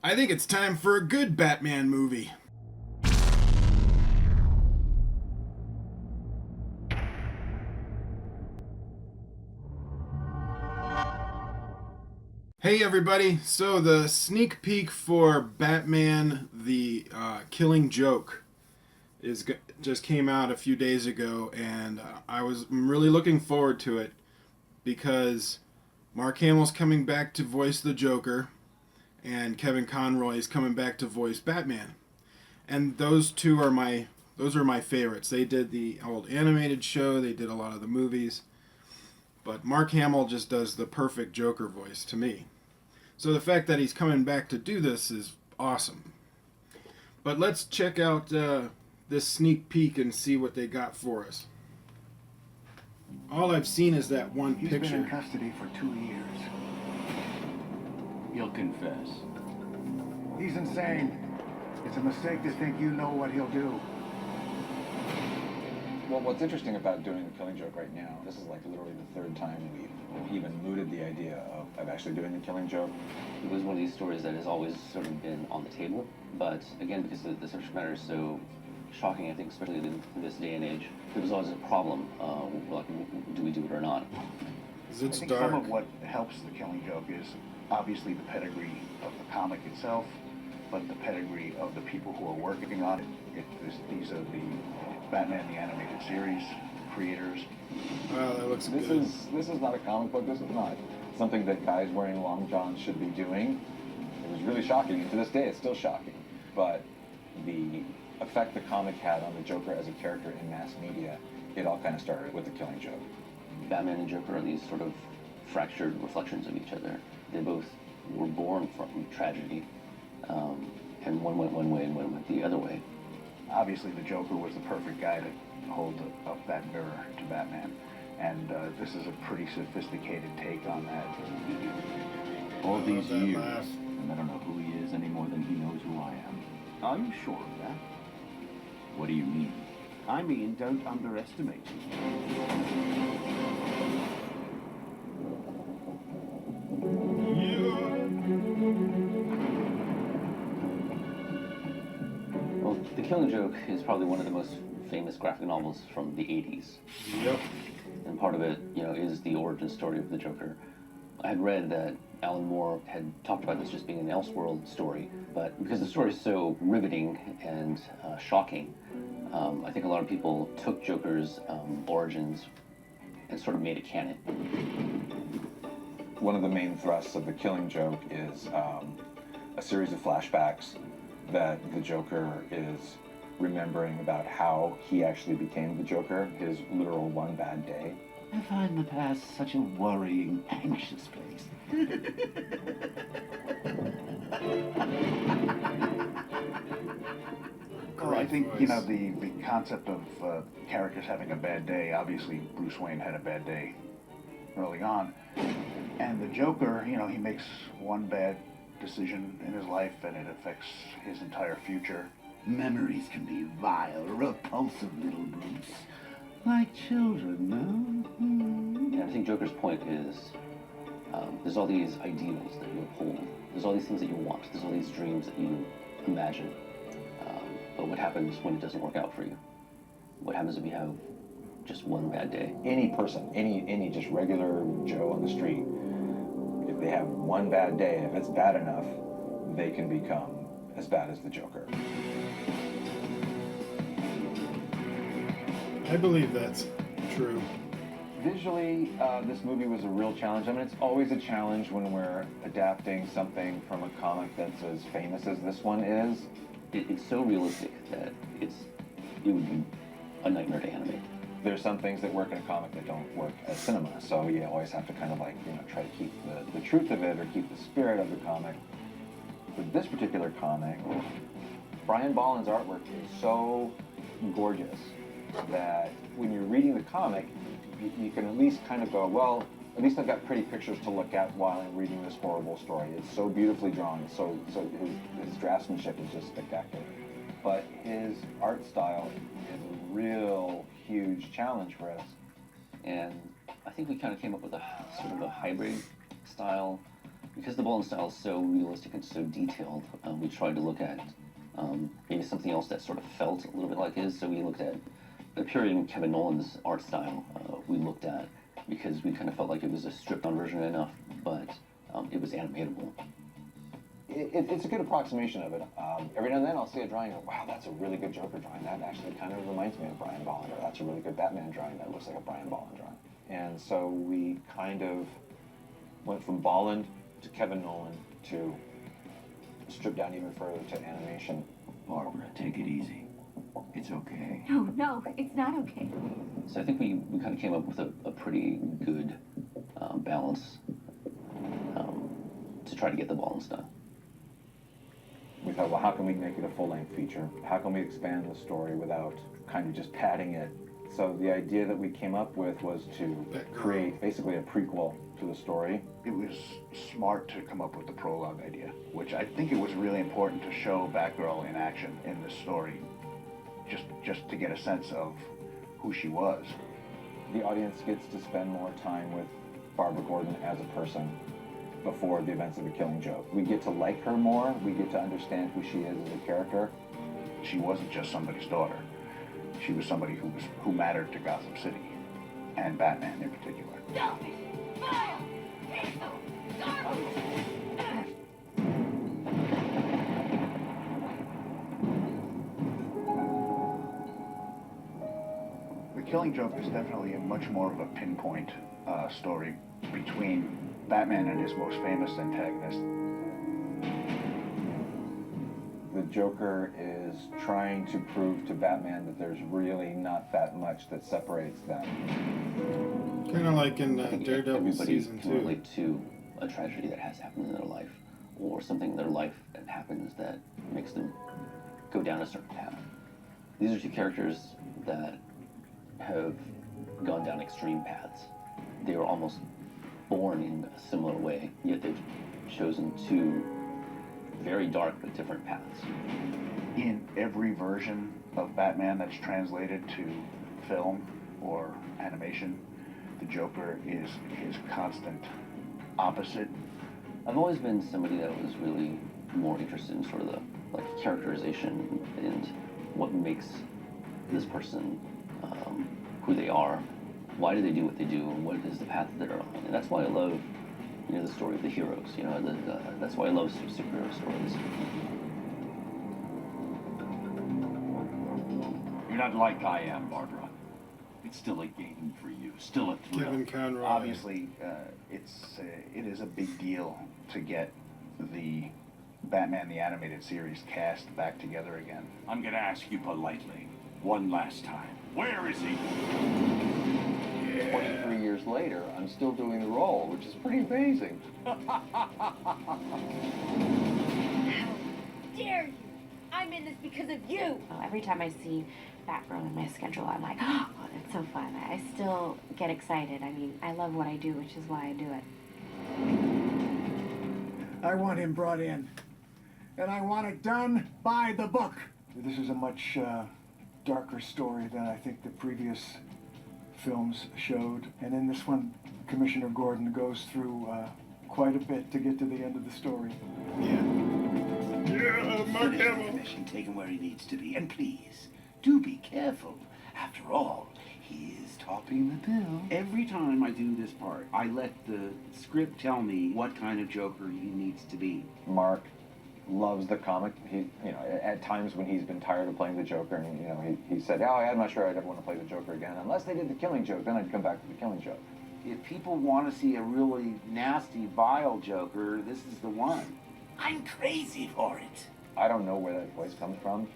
I think it's time for a good Batman movie. Hey everybody, so the sneak peek for Batman the Killing Joke just came out a few days ago, and I'm really looking forward to it because Mark Hamill's coming back to voice the Joker, and Kevin Conroy is coming back to voice Batman. And those are my favorites. They did the old animated show, they did a lot of the movies, but Mark Hamill just does the perfect Joker voice to me. So the fact that he's coming back to do this is awesome. But let's check out this sneak peek and see what they got for us. All I've seen is that one picture. He's been in custody for 2 years. He'll confess. He's insane. It's a mistake to think you know what he'll do. Well, what's interesting about doing the Killing Joke right now, this is like literally the third time we've even mooted the idea of actually doing the Killing Joke. It was one of these stories that has always sort of been on the table, but again, because the subject matter is so shocking, I think, especially in this day and age, it was always a problem, like, do we do it or not? It's I think dark. some of what helps the Killing Joke is obviously the pedigree of the comic itself, but the pedigree of the people who are working on it. These are the Batman the Animated Series creators. Wow, that looks This good. this is not a comic book. This is not something that guys wearing long johns should be doing. It was really shocking, and to this day it's still shocking. But the effect the comic had on the Joker as a character in mass media, it all kind of started with the Killing Joke. Batman and Joker are these sort of fractured reflections of each other. They both were born from tragedy, and one went one way and one went the other way. Obviously, the Joker was the perfect guy to hold up that mirror to Batman, and this is a pretty sophisticated take on that. All these that years, laugh. and I don't know who he is any more than he knows who I am. Are you sure of that? What do you mean? I mean, don't underestimate him. Well, The Killing Joke is probably one of the most famous graphic novels from the 80s. Yep. And part of it, is the origin story of the Joker. I had read that Alan Moore had talked about this just being an Elseworld story, but because the story is so riveting and shocking, I think a lot of people took Joker's origins and sort of made it canon. One of the main thrusts of the Killing Joke is a series of flashbacks that the Joker is remembering about how he actually became the Joker, his literal one bad day. I find the past such a worrying, anxious place. Well, I think, the concept of characters having a bad day, obviously Bruce Wayne had a bad day early on. And the Joker, he makes one bad decision in his life and it affects his entire future. Memories can be vile, repulsive little brutes. Like children, no? And I think Joker's point is, there's all these ideals that you uphold. There's all these things that you want. There's all these dreams that you imagine. But what happens when it doesn't work out for you? What happens if you have just one bad day? Any person, any just regular Joe on the street, if they have one bad day, if it's bad enough, they can become as bad as the Joker. I believe that's true. Visually, this movie was a real challenge. I mean, it's always a challenge when we're adapting something from a comic that's as famous as this one is. It's so realistic that it would be a nightmare to animate. There's some things that work in a comic that don't work as cinema, so you always have to kind of try to keep the truth of it or keep the spirit of the comic. With this particular comic, Brian Bolland's artwork is so gorgeous that when you're reading the comic, you can at least kind of go, well, at least I've got pretty pictures to look at while I'm reading this horrible story. It's so beautifully drawn, so his draftsmanship is just spectacular. But his art style is a real huge challenge for us. And I think we kind of came up with a sort of a hybrid style Because the Baldwin style is so realistic and so detailed, we tried to look at maybe something else that sort of felt a little bit like his. So we looked at the period in Kevin Nolan's art style. We looked at because we kind of felt like it was a stripped-down version enough, but it was animatable. It's a good approximation of it. Every now and then I'll see a drawing and go, wow, that's a really good Joker drawing. That actually kind of reminds me of Brian Bolland, or that's a really good Batman drawing. That looks like a Brian Bolland drawing. And so we kind of went from Bolland to Kevin Nolan to strip down even further to animation. Barbara, take it easy. It's okay. No, it's not okay. So I think we kind of came up with a pretty good balance to try to get the Baldwin style. We thought, well, how can we make it a full-length feature? How can we expand the story without kind of just padding it? So the idea that we came up with was to create basically a prequel to the story. It was smart to come up with the prologue idea, which I think it was really important to show Batgirl in action in this story, just to get a sense of who she was. The audience gets to spend more time with Barbara Gordon as a person before the events of The Killing Joke. We get to like her more, we get to understand who she is as a character. She wasn't just somebody's daughter. She was somebody who mattered to Gotham City, and Batman in particular. Selfish, vile, hateful, garbage. The Killing Joke is definitely a much more of a pinpoint story between Batman and his most famous antagonist. The Joker is trying to prove to Batman that there's really not that much that separates them. Kind of like in I think Daredevil everybody season can 2. relate to a tragedy that has happened in their life, or something in their life that happens that makes them go down a certain path. These are two characters that have gone down extreme paths. They were almost born in a similar way, yet they've chosen two very dark but different paths. In every version of Batman that's translated to film or animation, the Joker is his constant opposite. I've always been somebody that was really more interested in sort of the characterization and what makes this person who they are. Why do they do what they do, and what is the path that they're on? And that's why I love, the story of the heroes. That's why I love superhero stories. You're not like I am, Barbara. It's still a game for you, still a thrill. Kevin Conroy. Obviously, it is a big deal to get the Batman the Animated Series cast back together again. I'm gonna ask you politely, one last time. Where is he? 23 years later, I'm still doing the role, which is pretty amazing. How dare you! I'm in this because of you! Well, every time I see Batgirl in my schedule, I'm like, oh, that's so fun. I still get excited. I mean, I love what I do, which is why I do it. I want him brought in, and I want it done by the book. This is a much darker story than I think the previous films showed, and in this one, Commissioner Gordon goes through quite a bit to get to the end of the story. Yeah, Mark Finish the Hamill. commission, take him where he needs to be, and please, do be careful. After all, he is topping the bill. Every time I do this part, I let the script tell me what kind of Joker he needs to be. Mark loves the comic. He, at times when he's been tired of playing the Joker, and he said, "Oh, I'm not sure I'd ever want to play the Joker again, unless they did the Killing Joke. Then I'd come back to the Killing Joke." If people want to see a really nasty, vile Joker, this is the one. I'm crazy for it. I don't know where that voice comes from,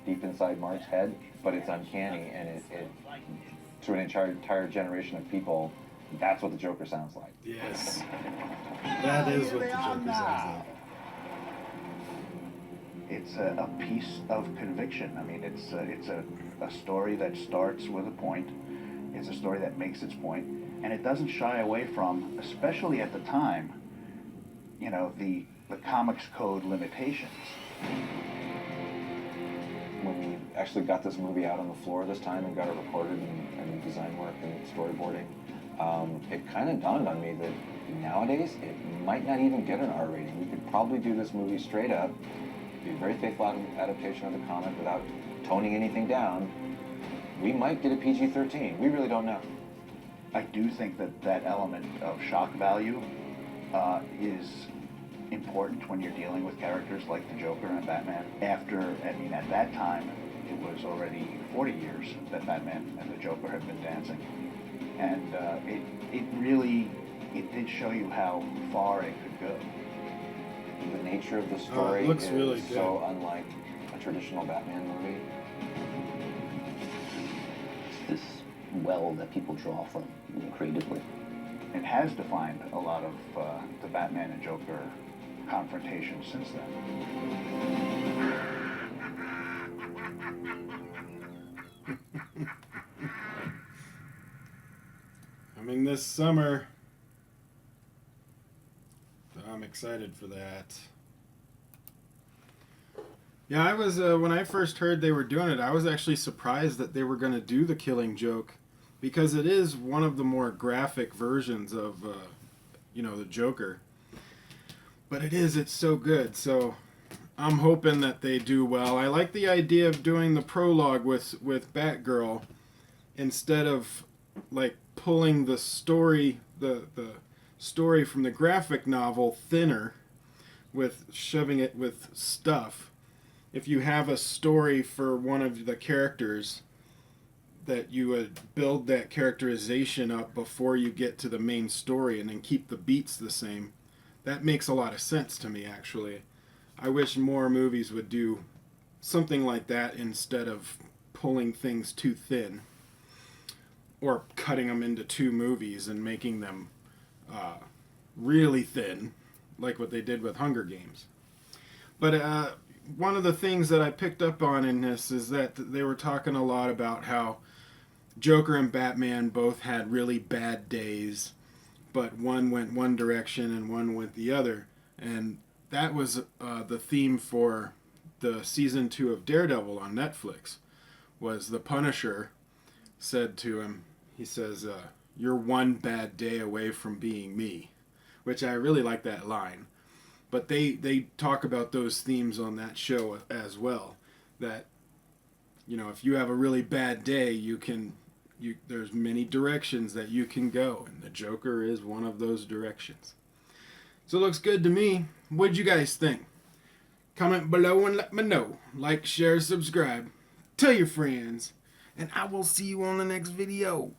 deep inside Mark's head, but it's uncanny, and it to an entire generation of people, that's what the Joker sounds like. Yes. That is what the Joker sounds like. It's a piece of conviction. I mean, it's a story that starts with a point. It's a story that makes its point, and it doesn't shy away from, especially at the time, the comics code limitations. When we actually got this movie out on the floor this time and got it recorded and design work and storyboarding, it kind of dawned on me that nowadays it might not even get an R rating. We could probably do this movie straight up, be a very faithful adaptation of the comic without toning anything down. We might get a PG-13. We really don't know. I do think that that element of shock value is important when you're dealing with characters like the Joker and Batman. At that time, it was already 40 years that Batman and the Joker had been dancing. And it did show you how far it could go. The nature of the story looks is really good. so unlike a traditional Batman movie. It's this well that people draw from, creatively. It has defined a lot of the Batman and Joker confrontation since then. Coming this summer. So I'm excited for that. Yeah, I was, when I first heard they were doing it, I was actually surprised that they were going to do the Killing Joke, because it is one of the more graphic versions of, the Joker. But it's so good, so I'm hoping that they do well. I like the idea of doing the prologue with Batgirl instead of, like, pulling the story, the story from the graphic novel thinner with shoving it with stuff. If you have a story for one of the characters, that you would build that characterization up before you get to the main story and then keep the beats the same. That makes a lot of sense to me, actually. I wish more movies would do something like that instead of pulling things too thin or cutting them into 2 movies and making them really thin, like what they did with Hunger Games. But one of the things that I picked up on in this is that they were talking a lot about how Joker and Batman both had really bad days, but one went one direction and one went the other. And that was the theme for the season 2 of Daredevil on Netflix, was the Punisher said to him, he says, "You're one bad day away from being me," which I really like that line. But they talk about those themes on that show as well, that, if you have a really bad day, there's many directions that you can go, and the Joker is one of those directions. So it looks good to me. What'd you guys think? Comment below and let me know. Like, share, subscribe. Tell your friends. And I will see you on the next video.